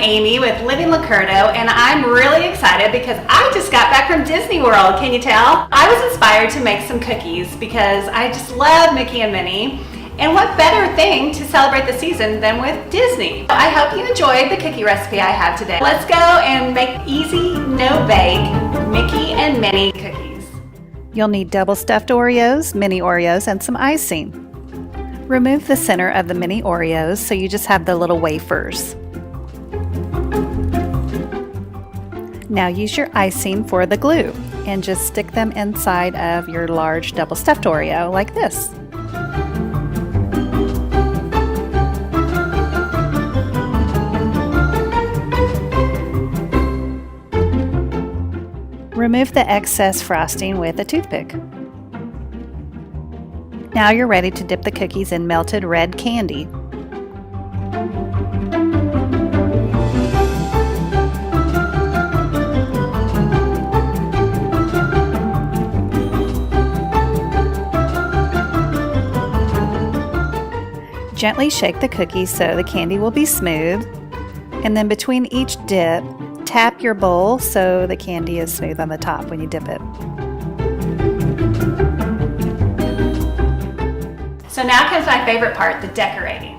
Amy with Living Lucurdo, and I'm really excited because I just got back from Disney World. Can you tell? I was inspired to make some cookies because I just love Mickey and Minnie. And what better thing to celebrate the season than with Disney? I hope you enjoyed the cookie recipe I have today. Let's go and make easy, no-bake Mickey and Minnie cookies. You'll need double stuffed Oreos, mini Oreos, and some icing. Remove the center of the mini Oreos so you just have the little wafers. Now use your icing for the glue and just stick them inside of your large double stuffed Oreo like this. Remove the excess frosting with a toothpick. Now you're ready to dip the cookies in melted red candy. Gently shake the cookies so the candy will be smooth, and then between each dip, tap your bowl so the candy is smooth on the top when you dip it. So now comes my favorite part, the decorating.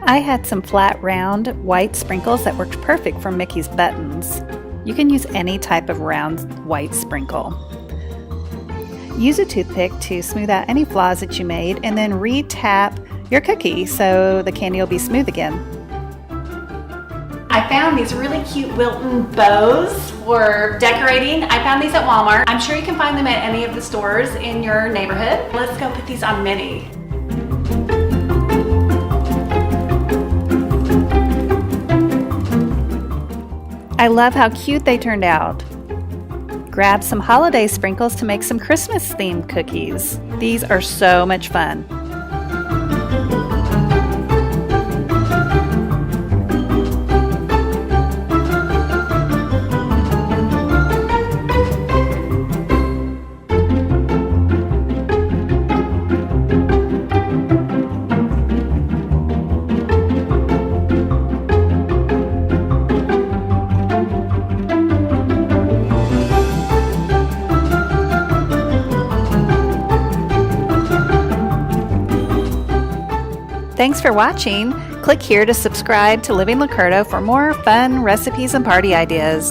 I had some flat round white sprinkles that worked perfect for Mickey's buttons. You can use any type of round white sprinkle. Use a toothpick to smooth out any flaws that you made and then re-tap your cookie so the candy will be smooth again. I found these really cute Wilton bows for decorating. I found these at Walmart. I'm sure you can find them at any of the stores in your neighborhood. Let's go put these on Minnie. I love how cute they turned out. Grab some holiday sprinkles to make some Christmas themed cookies. These are so much fun. Thanks for watching. Click here to subscribe to Living Lucurdo for more fun recipes and party ideas.